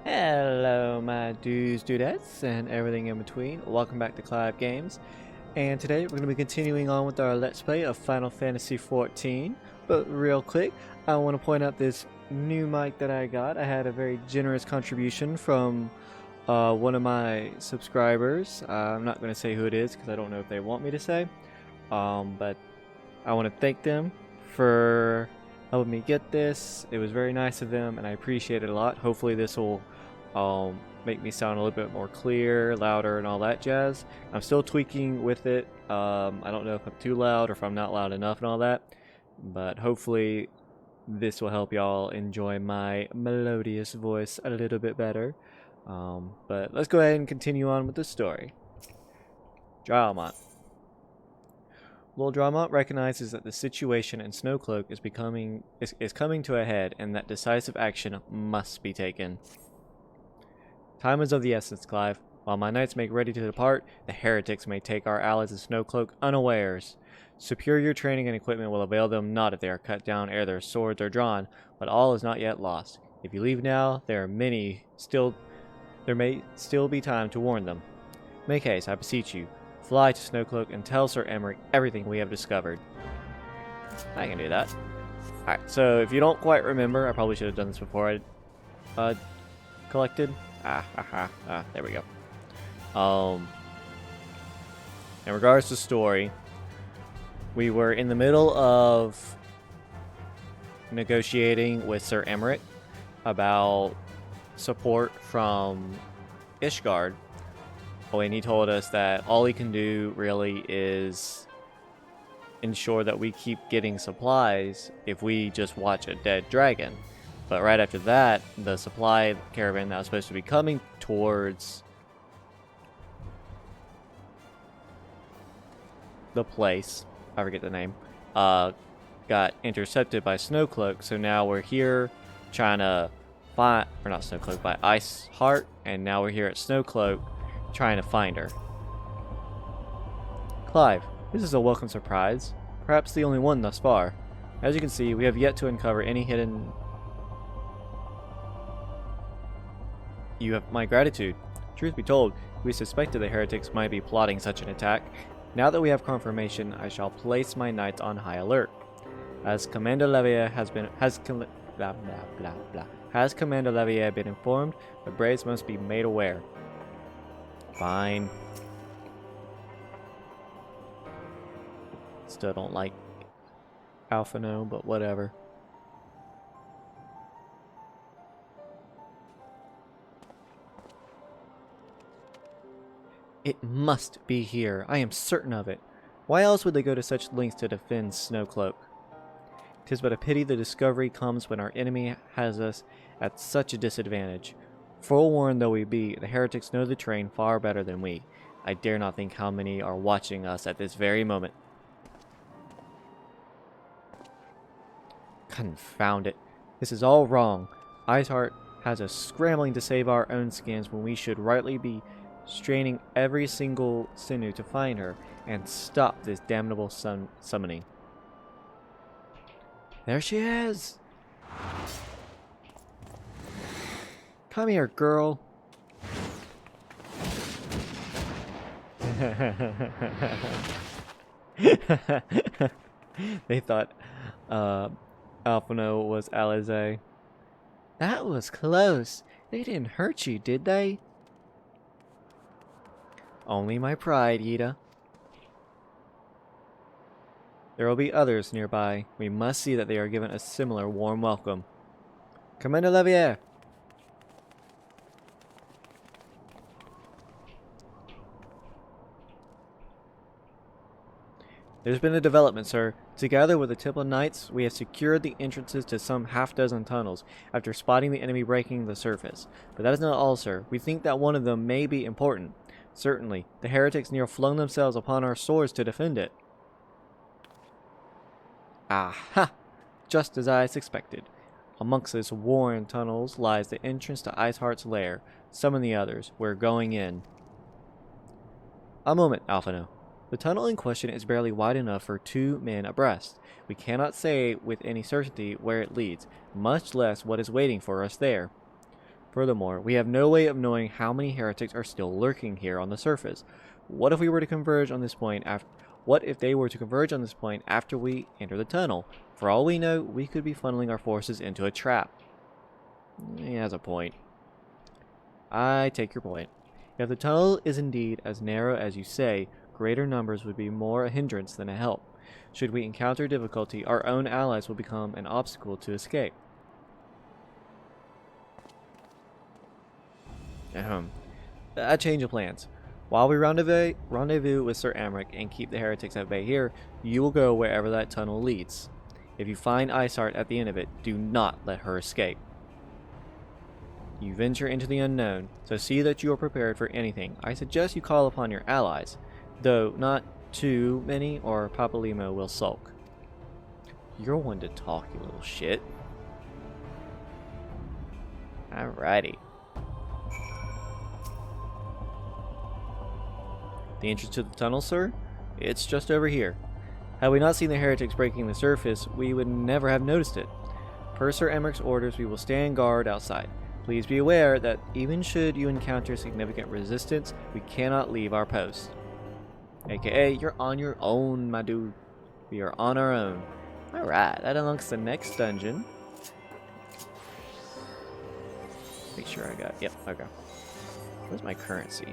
Hello my dudes, dudettes, and everything in between. Welcome back to Clive Games. And today we're going to be continuing on with our Let's Play of Final Fantasy XIV. But real quick, I want to point out this new mic that I got. I had a very generous contribution from one of my subscribers. I'm not going to say who it is because I don't know if they want me to say. But I want to thank them for helping me get this. It was very nice of them and I appreciate it a lot. Hopefully this will make me sound a little bit more clear, louder, and all that jazz. I'm still tweaking with it. I don't know if I'm too loud or if I'm not loud enough and all that, but hopefully this will help y'all enjoy my melodious voice a little bit better. But let's go ahead and continue on with the story. Dryalmont. Lord Dryalmont recognizes that the situation in Snowcloak is coming to a head and that decisive action must be taken. Time is of the essence, Clive. While my knights make ready to depart, the heretics may take our allies in Snowcloak unawares. Superior training and equipment will avail them not if they are cut down ere their swords are drawn, but all is not yet lost. If you leave now, there may still be time to warn them. Make haste, I beseech you. Fly to Snowcloak and tell Sir Emmerich everything we have discovered. I can do that. Alright, so if you don't quite remember, I probably should have done this before I collected. There we go. In regards to story, we were in the middle of negotiating with Sir Emmerich about support from Ishgard. And he told us that all he can do really is ensure that we keep getting supplies if we just watch a dead dragon. But right after that, the supply caravan that was supposed to be coming towards the place, I forget the name, got intercepted by Snowcloak. So now we're here trying to find, or not Snowcloak, by Iceheart, and now we're here at Snowcloak trying to find her. Clive, this is a welcome surprise, perhaps the only one thus far. As you can see, we have yet to uncover any hidden... You have my gratitude. Truth be told, we suspected the heretics might be plotting such an attack. Now that we have confirmation, I shall place my knights on high alert. As Commander Levier has Commander Levier been informed, the braves must be made aware. Fine. Still don't like Alphino, but whatever. It must be here. I am certain of it. Why else would they go to such lengths to defend Snowcloak? 'Tis but a pity the discovery comes when our enemy has us at such a disadvantage. Forewarned though we be, the heretics know the terrain far better than we. I dare not think how many are watching us at this very moment. Confound it. This is all wrong. Iceheart has us scrambling to save our own skins when we should rightly be straining every single sinew to find her and stop this damnable summoning. There she is! Come here, girl. They thought Alphino was Alize. That was close. They didn't hurt you, did they? Only my pride, Yida. There will be others nearby. We must see that they are given a similar warm welcome. Commander Levier! There's been a development, sir. Together with the Temple Knights, we have secured the entrances to some half-dozen tunnels after spotting the enemy breaking the surface. But that is not all, sir. We think that one of them may be important. Certainly, the heretics near flung themselves upon our swords to defend it. Aha! Just as I suspected. Amongst these worn tunnels lies the entrance to Iceheart's lair. Summon the others. We're going in. A moment, Alphino. The tunnel in question is barely wide enough for 2 men abreast. We cannot say with any certainty where it leads, much less what is waiting for us there. Furthermore, we have no way of knowing how many heretics are still lurking here on the surface. What if we were to converge on this point after... What if they were to converge on this point after we enter the tunnel? For all we know, we could be funneling our forces into a trap. He has a point. I take your point. If the tunnel is indeed as narrow as you say, greater numbers would be more a hindrance than a help. Should we encounter difficulty, our own allies will become an obstacle to escape. A change of plans. While we rendezvous with Sir Amric and keep the heretics at bay here, you will go wherever that tunnel leads. If you find Isart at the end of it, do not let her escape. You venture into the unknown, so see that you are prepared for anything. I suggest you call upon your allies, though not too many or Papalimo will sulk. You're one to talk, you little shit. Alrighty. The entrance to the tunnel, sir? It's just over here. Had we not seen the heretics breaking the surface, we would never have noticed it. Per Sir Emmeric's orders, we will stand guard outside. Please be aware that even should you encounter significant resistance, we cannot leave our post. AKA, you're on your own, my dude. We are on our own. Alright, that unlocks the next dungeon. Make sure I got... Yep, okay. Where's my currency?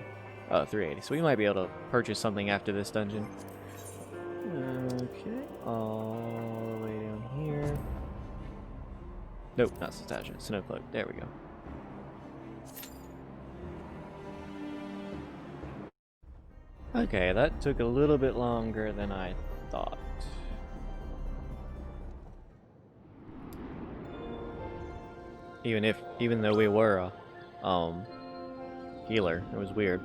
Oh, 380. So we might be able to purchase something after this dungeon. Okay, all the way down here. Nope, not Stasha. Snowcloak. There we go. Okay, that took a little bit longer than I thought. Even though we were a healer, it was weird.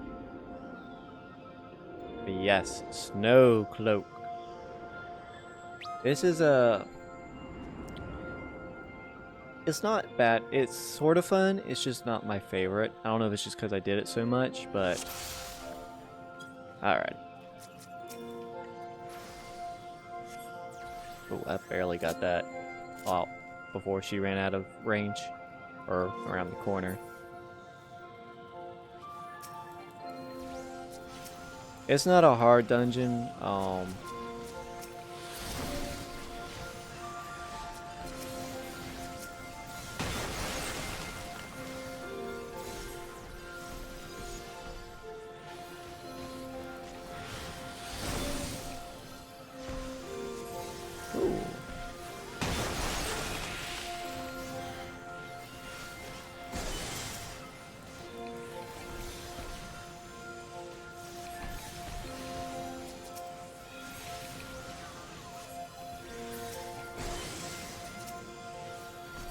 But yes, Snowcloak. This is it's not bad. It's sort of fun. It's just not my favorite. I don't know if it's just because I did it so much, but alright. Oh, I barely got that out before she ran out of range, or around the corner. It's not a hard dungeon. Ooh.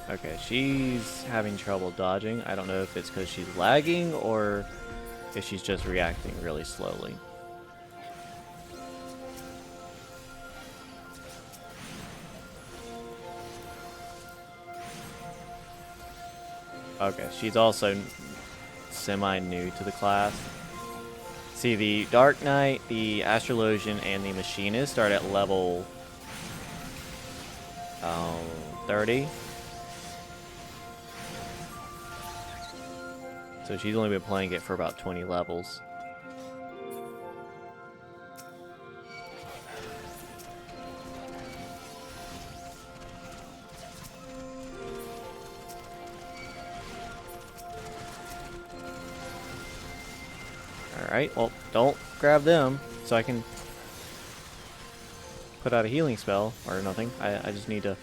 Okay, she's having trouble dodging. I don't know if it's because she's lagging or if she's just reacting really slowly. Okay, she's also semi-new to the class. See, the Dark Knight, the Astrologian, and the Machinist start at level 30. So she's only been playing it for about 20 levels. Alright, well, don't grab them so I can put out a healing spell or nothing. I just need to...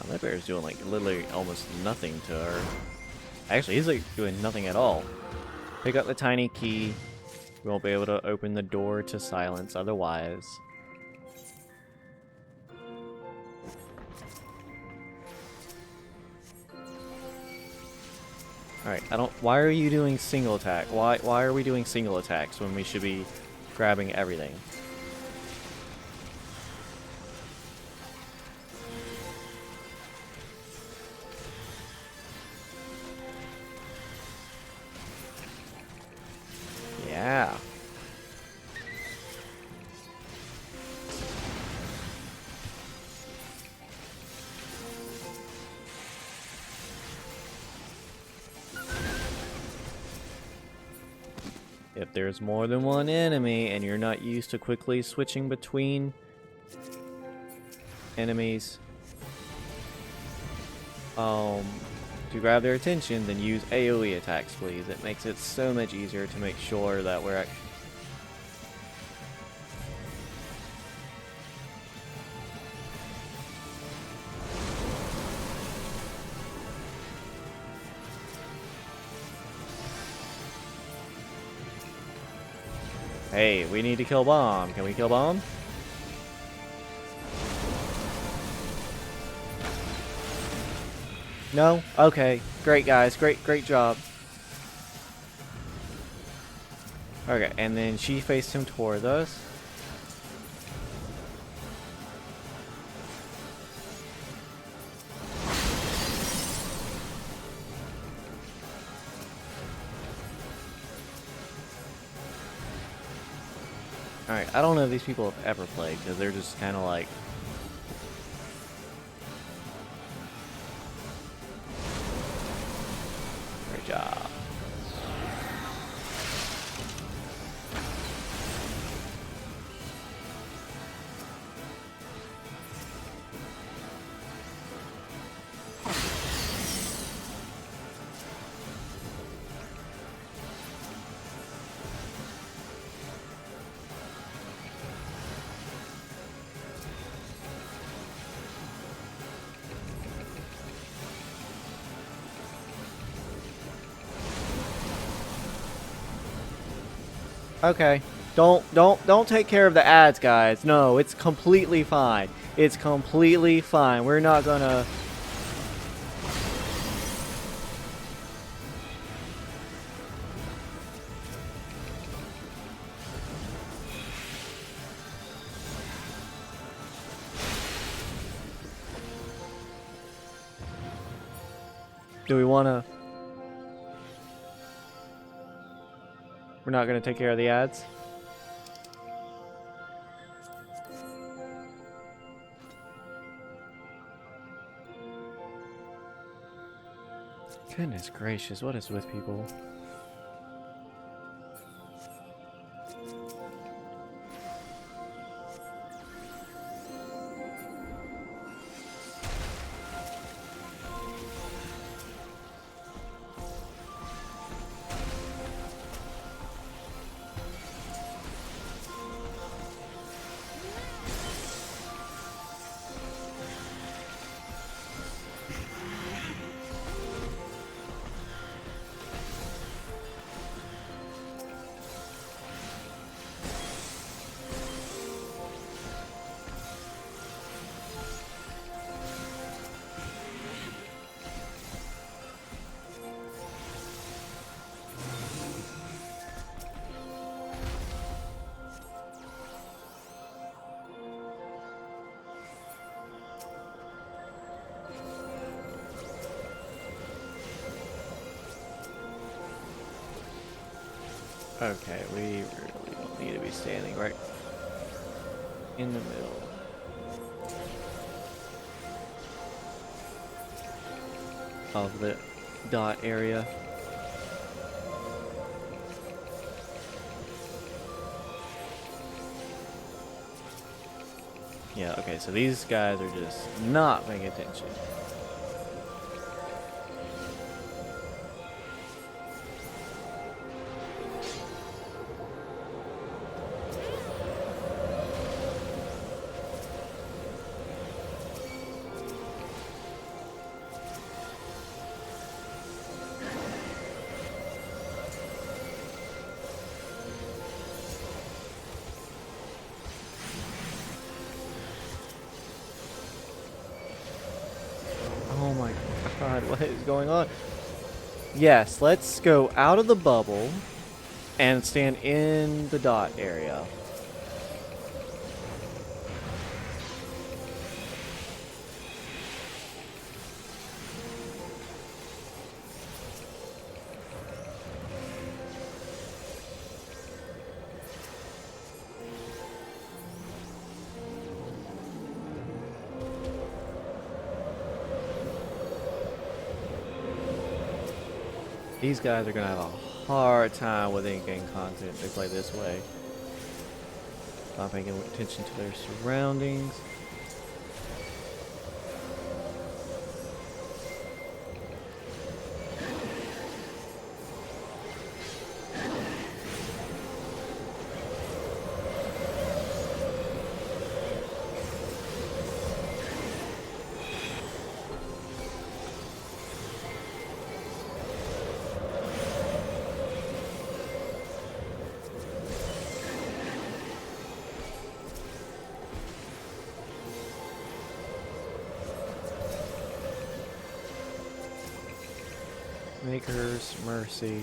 That bear's doing like literally almost nothing to her. Actually, he's like doing nothing at all. Pick up the tiny key. We won't be able to open the door to silence otherwise. Alright, why are you doing single attack? Why are we doing single attacks when we should be grabbing everything? Yeah. If there's more than one enemy and you're not used to quickly switching between enemies to grab their attention, then use AoE attacks, please. It makes it so much easier to make sure that we're actually... Hey, we need to kill Bomb. Can we kill Bomb? No? Okay. Great, guys. Great job. Okay, and then she faced him toward us. Alright, I don't know if these people have ever played, because they're just kind of like... Great job. Okay. Don't take care of the ads, guys. No, it's completely fine. It's completely fine. We're not gonna... Do we wanna... We're not gonna take care of the ads? Goodness gracious, what is with people? Okay, we really don't need to be standing right in the middle. Of the dot area. Yeah, okay, so these guys are just not paying attention. What is going on? Yes, let's go out of the bubble and stand in the dot area. These guys are gonna have a hard time with in-game content if they play this way. Not paying attention to their surroundings. Maker's Mercy.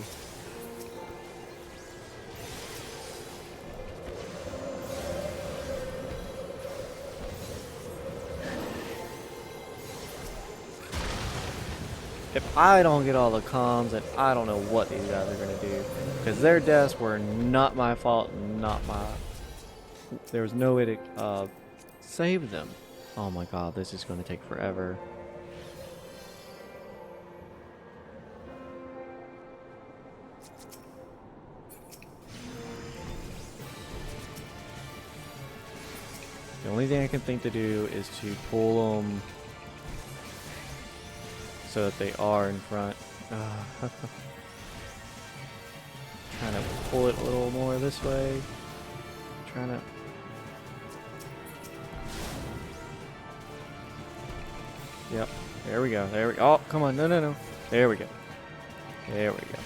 If I don't get all the comms, then I don't know what these guys are going to do. Because their deaths were not my fault, not my... There was no way to save them. Oh my god, this is going to take forever. The only thing I can think to do is to pull them so that they are in front. Trying to pull it a little more this way. Trying to... Yep. There we go. There we go. Oh, come on. No, no, no. There we go. There we go.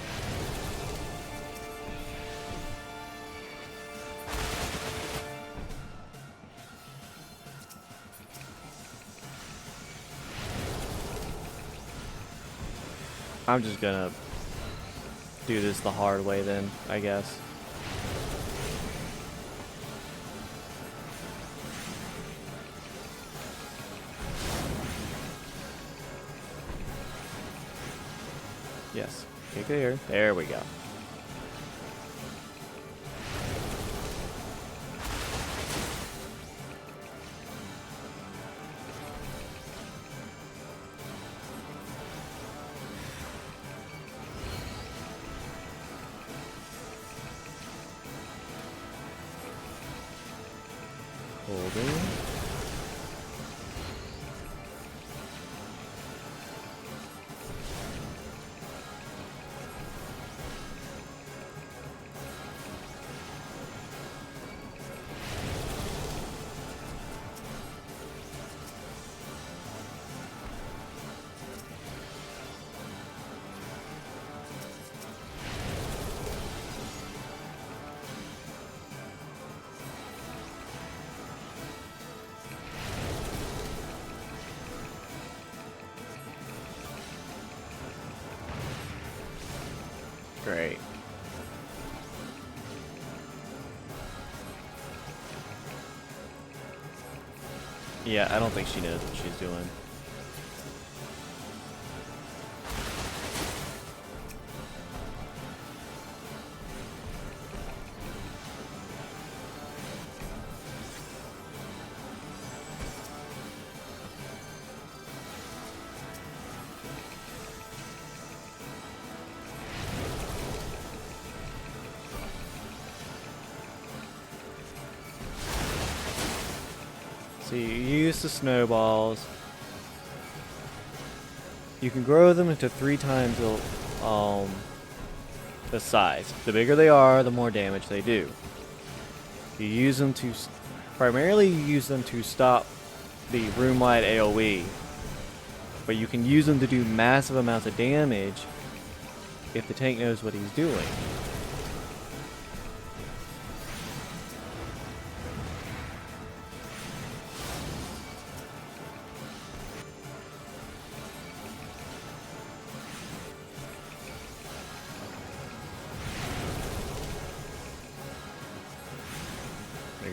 I'm just gonna do this the hard way then, I guess. Yes. Kick it here. There we go. Holding. Great. Yeah, I don't think she knows what she's doing. So you use the snowballs. You can grow them into 3 times the size. The bigger they are, the more damage they do. You use them to... Primarily you use them to stop the room-wide AoE. But you can use them to do massive amounts of damage if the tank knows what he's doing.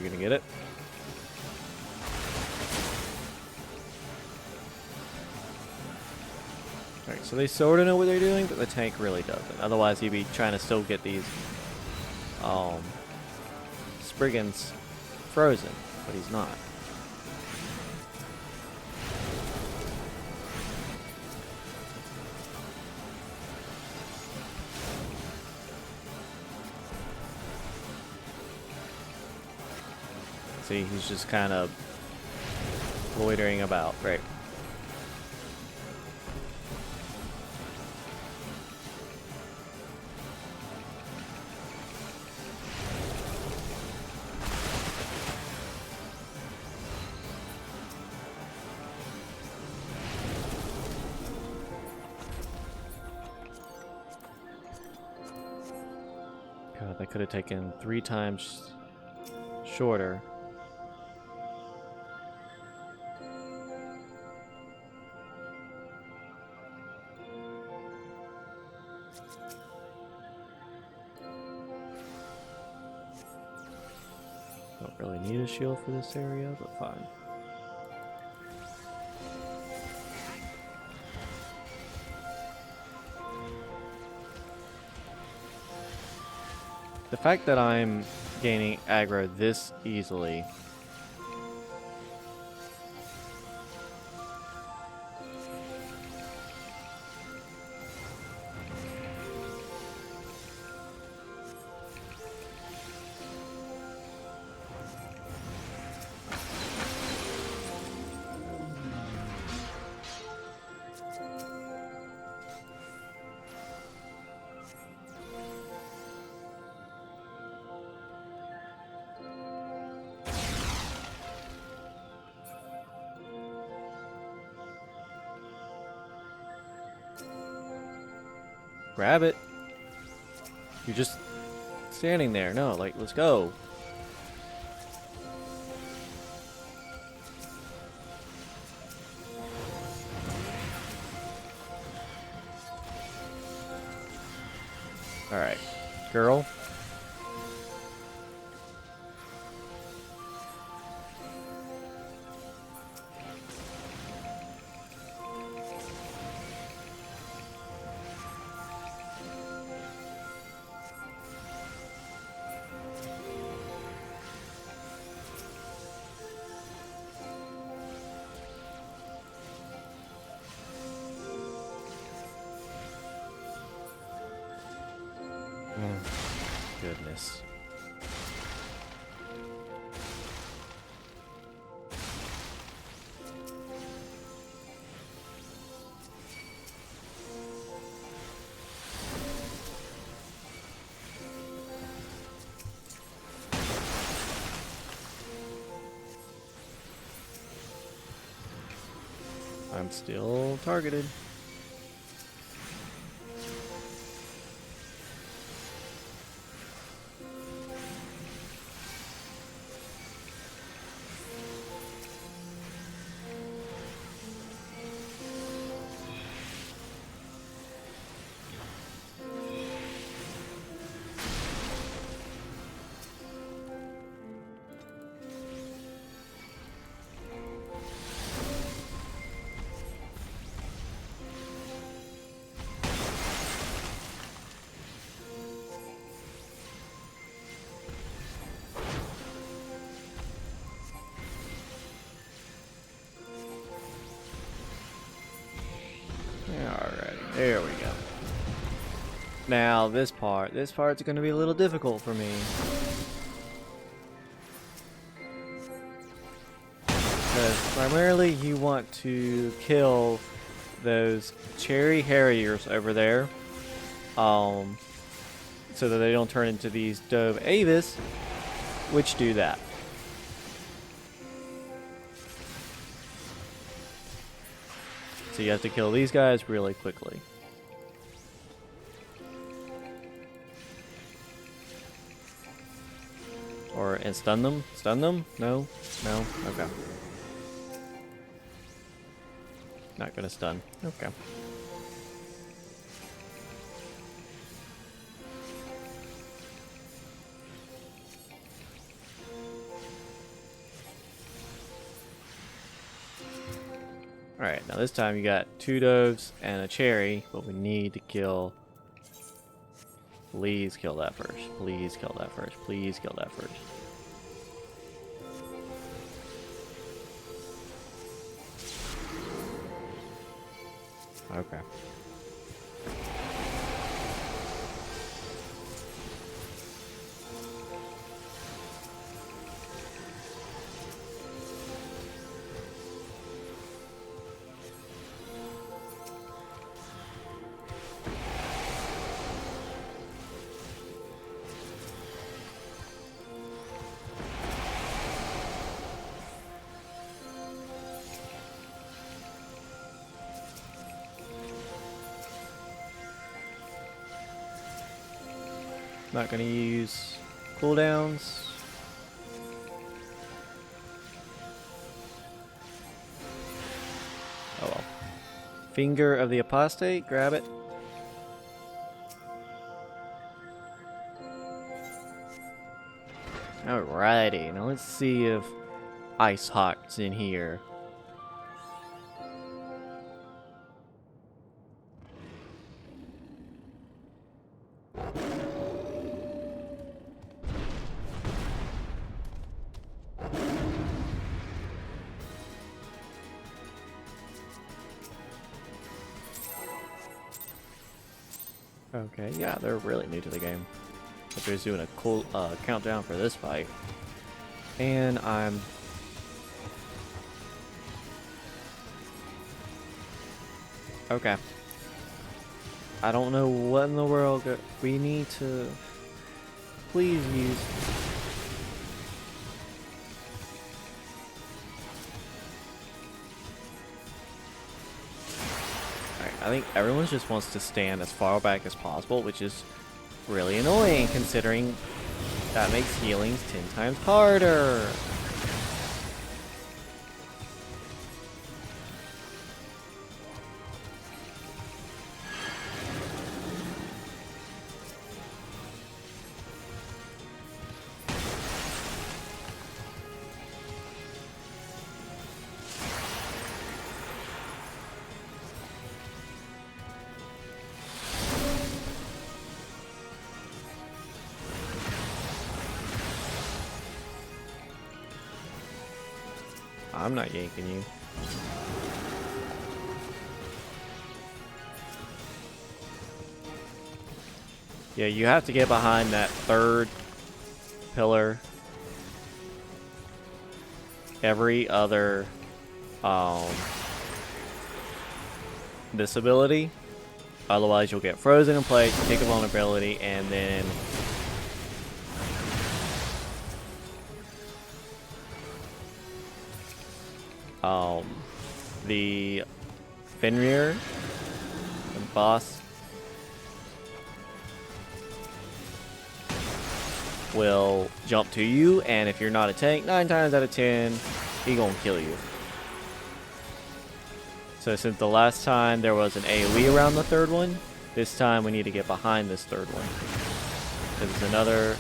you gonna get it? Alright, so they sort of know what they're doing, but the tank really doesn't. Otherwise, he'd be trying to still get these Spriggans frozen, but he's not. See, he's just kind of loitering about, right? God, that could have taken 3 times shorter. Don't really need a shield for this area, but fine. The fact that I'm gaining aggro this easily grab it. You're just standing there. No, like, let's go. Alright, girl. Goodness. I'm still targeted. Alrighty, there we go. Now this part's going to be a little difficult for me. Because primarily you want to kill those cherry harriers over there. So that they don't turn into these Dove Avis, which do that. So you have to kill these guys really quickly. And stun them? Stun them? No? No? Okay. Not gonna stun. Okay. Alright, now this time you got 2 doves and a cherry, but we need to kill... Please kill that first. Please kill that first. Please kill that first. Okay. Not gonna use cooldowns. Oh well. Finger of the Apostate, grab it. Alrighty, now let's see if Ice Hawk's in here. Okay, yeah, they're really new to the game. But they're doing a cool countdown for this fight. And I'm... Okay. I don't know what in the world we need to... Please use... I think everyone just wants to stand as far back as possible, which is really annoying considering that makes healings 10 times harder. I'm not yanking you. Yeah, you have to get behind that third pillar. Every other this ability. Otherwise you'll get frozen in place, take a vulnerability, and then the Fenrir, the boss, will jump to you, and if you're not a tank, 9 times out of 10, he gonna kill you. So since the last time there was an AoE around the third one, this time we need to get behind this third one. Because it's another...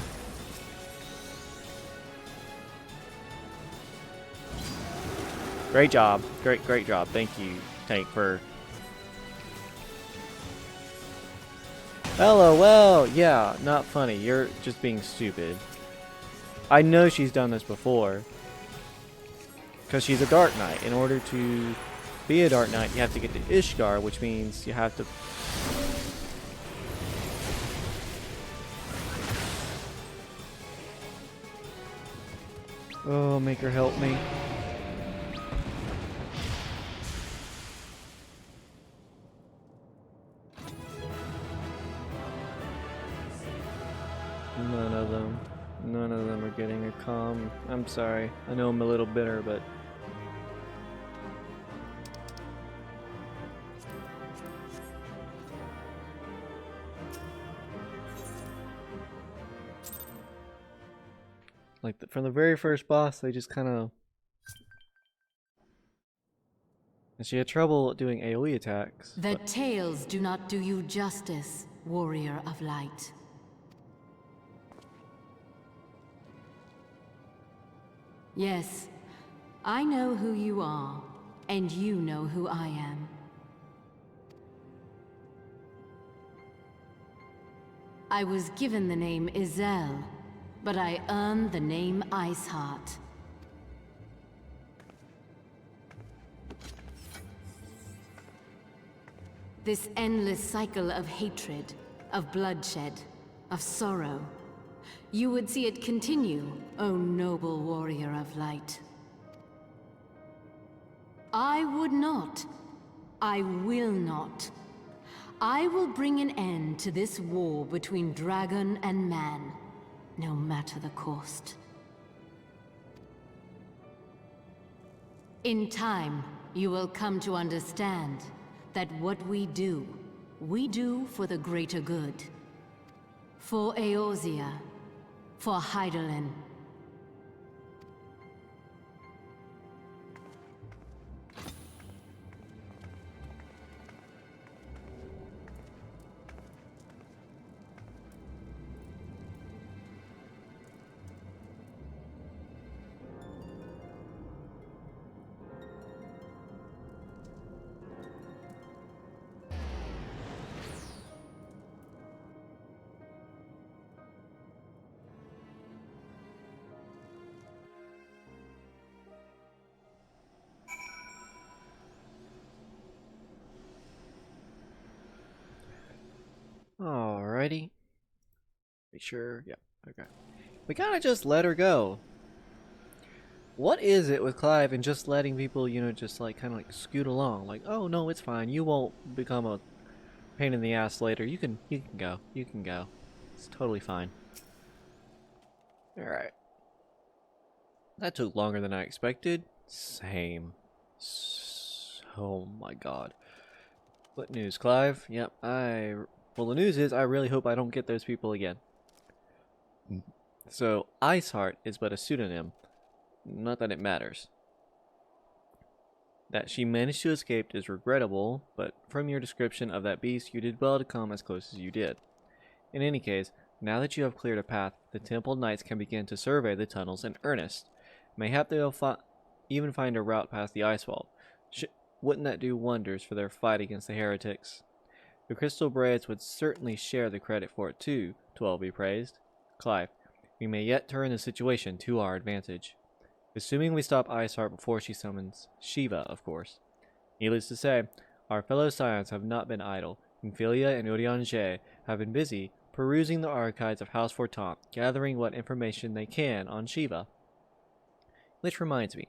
Great job. Great job. Thank you, tank, for... LOL! Yeah, not funny. You're just being stupid. I know she's done this before. Because she's a Dark Knight. In order to be a Dark Knight, you have to get to Ishgard, which means you have to... Oh, make her help me. None of them are getting a calm. I'm sorry. I know I'm a little bitter, but... Like, from the very first boss, they just kind of... And she had trouble doing AoE attacks. The tales do not do you justice, warrior of light. Yes, I know who you are. and you know who I am. I was given the name Izel, but I earned the name Iceheart. This endless cycle of hatred, of bloodshed, of sorrow. You would see it continue, O noble warrior of light. I would not. I will not. I will bring an end to this war between dragon and man, no matter the cost. In time, you will come to understand that what we do for the greater good. For Eorzea, for Hydaelyn. Alrighty. Make sure. Yeah. Okay. We gotta just let her go. What is it with Clive and just letting people, you know, just like kind of like scoot along? Like, oh no, it's fine. You won't become a pain in the ass later. You can go. You can go. It's totally fine. All right. That took longer than I expected. Same. Oh my god. What news, Clive? Yep, well, the news is I really hope I don't get those people again. So, Iceheart is but a pseudonym. Not that it matters. That she managed to escape is regrettable, but from your description of that beast, you did well to come as close as you did. In any case, now that you have cleared a path, the Temple Knights can begin to survey the tunnels in earnest. Mayhap they'll even find a route past the ice wall. Wouldn't that do wonders for their fight against the heretics? The Crystal Braids would certainly share the credit for it too, to all be praised. Clive, we may yet turn the situation to our advantage. Assuming we stop Iceheart before she summons Shiva, of course. Needless to say, our fellow Scions have not been idle. Infilia and Urianger have been busy perusing the archives of House Fortemps, gathering what information they can on Shiva. Which reminds me,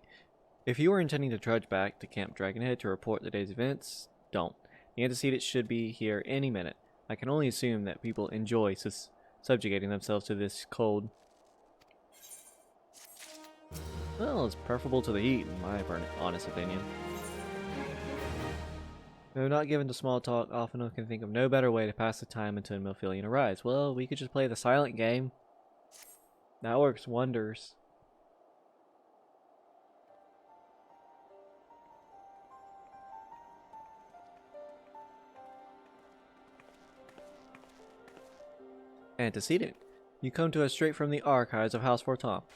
if you are intending to trudge back to Camp Dragonhead to report the day's events, don't. The antecedents should be here any minute. I can only assume that people enjoy subjugating themselves to this cold. Well, it's preferable to the heat, in my honest opinion. Though not given to small talk, often I can think of no better way to pass the time until Melfilion arrives. Well, we could just play the silent game. That works wonders. Antecedent. You come to us straight from the archives of House Fortemps.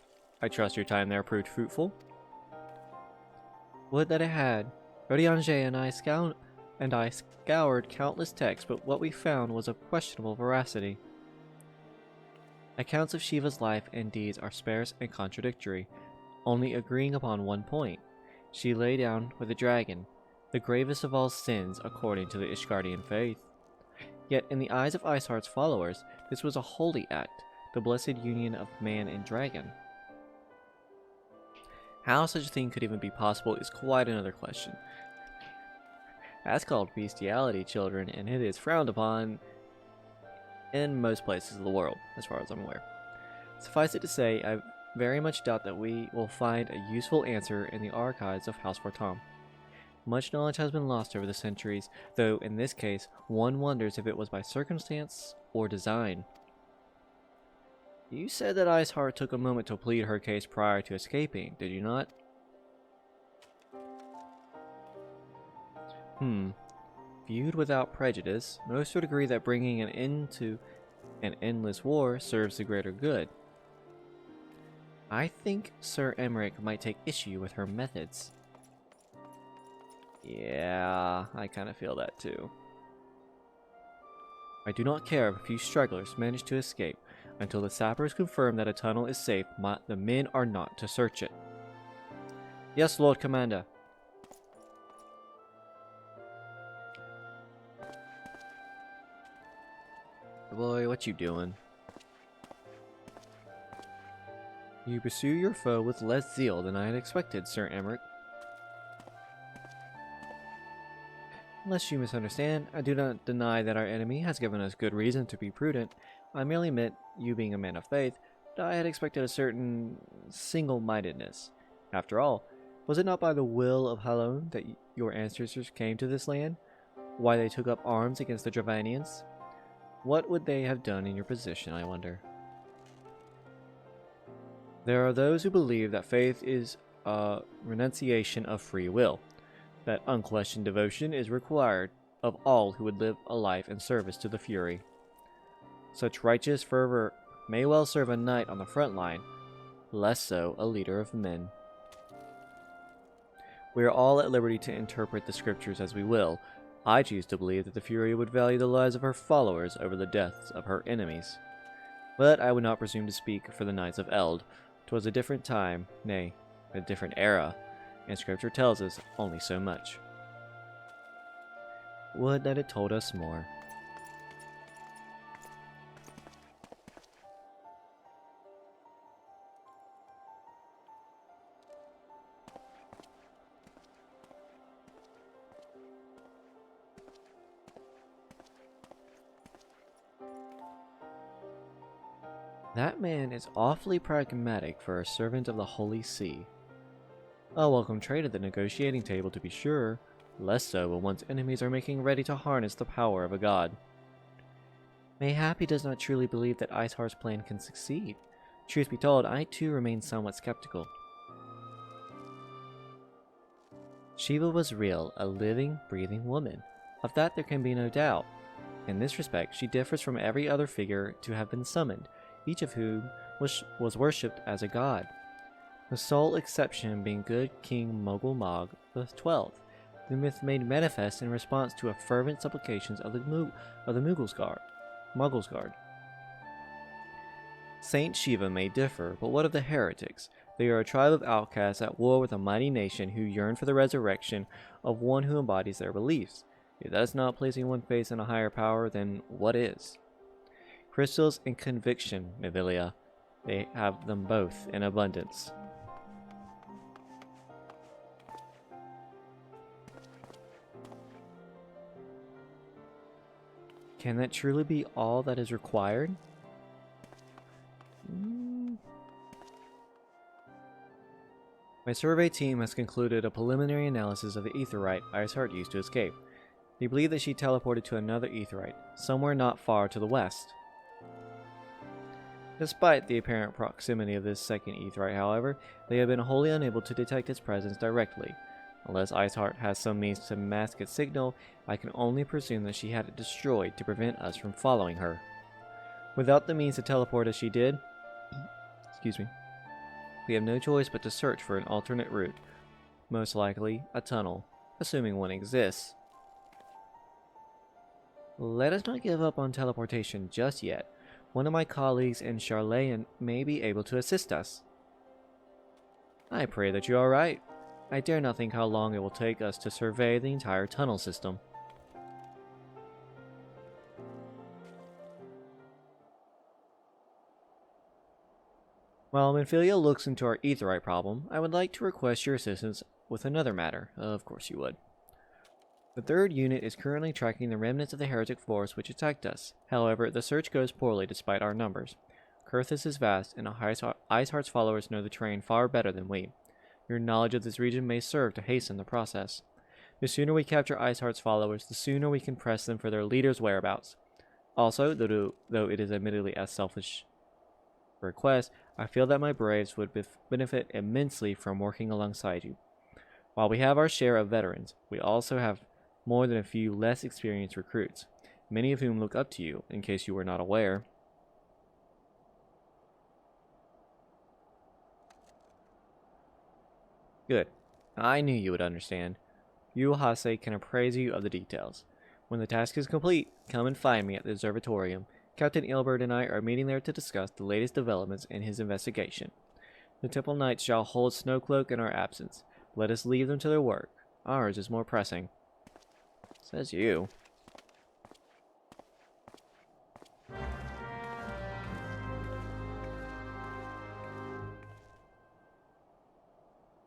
I trust your time there proved fruitful. Would that it had. Urianger and I scoured countless texts, but what we found was of questionable veracity. Accounts of Shiva's life and deeds are sparse and contradictory, only agreeing upon one point. She lay down with a dragon, the gravest of all sins according to the Ishgardian faith. Yet in the eyes of Iceheart's followers, this was a holy act, the blessed union of man and dragon. How such a thing could even be possible is quite another question. That's called bestiality, children, and it is frowned upon in most places of the world, as far as I'm aware. Suffice it to say, I very much doubt that we will find a useful answer in the archives of House Fortemps. Much knowledge has been lost over the centuries, though in this case, one wonders if it was by circumstance or design. You said that Iceheart took a moment to plead her case prior to escaping, did you not? Viewed without prejudice, most would agree that bringing an end to an endless war serves the greater good. I think Sir Emmerich might take issue with her methods. Yeah, I kind of feel that too. I do not care if a few stragglers manage to escape. Until the sappers confirm that a tunnel is safe, the men are not to search it. Yes, Lord Commander. Boy, what you doing? You pursue your foe with less zeal than I had expected, Sir Emmerich. Unless you misunderstand, I do not deny that our enemy has given us good reason to be prudent. I merely meant, you being a man of faith, that I had expected a certain single-mindedness. After all, was it not by the will of Halon that your ancestors came to this land? Why they took up arms against the Dravanians? What would they have done in your position, I wonder? There are those who believe that faith is a renunciation of free will, that unquestioned devotion is required of all who would live a life in service to the Fury. Such righteous fervor may well serve a knight on the front line, less so a leader of men. We are all at liberty to interpret the scriptures as we will. I choose to believe that the Fury would value the lives of her followers over the deaths of her enemies. But I would not presume to speak for the Knights of Eld. 'Twas a different time, nay, a different era, and Scripture tells us only so much. Would that it told us more. That man is awfully pragmatic for a servant of the Holy See. A welcome trade at the negotiating table, to be sure, less so when one's enemies are making ready to harness the power of a god. Mayhap he does not truly believe that Iceheart's plan can succeed. Truth be told, I too remain somewhat skeptical. Shiva was real, a living, breathing woman. Of that there can be no doubt. In this respect, she differs from every other figure to have been summoned, each of whom was worshipped as a god. The sole exception being good King Mogul Mog XII, the myth made manifest in response to a fervent supplications of the Muggles' Saint Shiva may differ, but what of the heretics? They are a tribe of outcasts at war with a mighty nation who yearn for the resurrection of one who embodies their beliefs. If that is not placing one faith in a higher power, then what is? Crystals and conviction, Mivilia. They have them both in abundance. Can that truly be all that is required? My survey team has concluded a preliminary analysis of the aetheryte Iceheart used to escape. They believe that she teleported to another aetheryte, somewhere not far to the west. Despite the apparent proximity of this second aetheryte, however, they have been wholly unable to detect its presence directly. Unless Iceheart has some means to mask its signal, I can only presume that she had it destroyed to prevent us from following her. Without the means to teleport as she did, we have no choice but to search for an alternate route. Most likely, a tunnel, assuming one exists. Let us not give up on teleportation just yet. One of my colleagues in Charlayan may be able to assist us. I pray that you are right. I dare not think how long it will take us to survey the entire tunnel system. While Minfilia looks into our aetheryte problem, I would like to request your assistance with another matter. Of course you would. The third unit is currently tracking the remnants of the heretic force which attacked us. However, the search goes poorly despite our numbers. Kurthus is vast, and Iceheart's followers know the terrain far better than we. Your knowledge of this region may serve to hasten the process. The sooner we capture Iceheart's followers, the sooner we can press them for their leader's whereabouts. Also, though it is admittedly a selfish request, I feel that my braves would benefit immensely from working alongside you. While we have our share of veterans, we also have more than a few less experienced recruits, many of whom look up to you, in case you were not aware. Good. I knew you would understand. Yuhase can appraise you of the details. When the task is complete, come and find me at the observatorium. Captain Ilbert and I are meeting there to discuss the latest developments in his investigation. The Temple Knights shall hold Snowcloak in our absence. Let us leave them to their work. Ours is more pressing. Says you.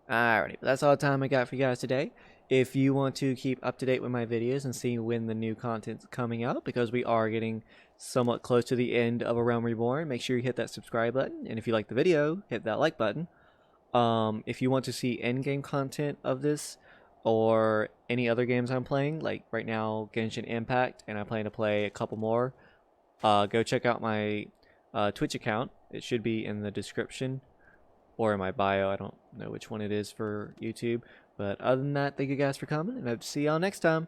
Alrighty, but that's all the time I got for you guys today. If you want to keep up to date with my videos and see when the new content's coming out, because we are getting somewhat close to the end of A Realm Reborn, make sure you hit that subscribe button. And if you like the video, hit that like button. If you want to see endgame content of this, or any other games I'm playing, like right now Genshin Impact, and I plan to play a couple more, go check out my Twitch account. It should be in the description or in my bio. I don't know which one it is for YouTube. But other than that, thank you guys for coming, and I hope to see y'all next time.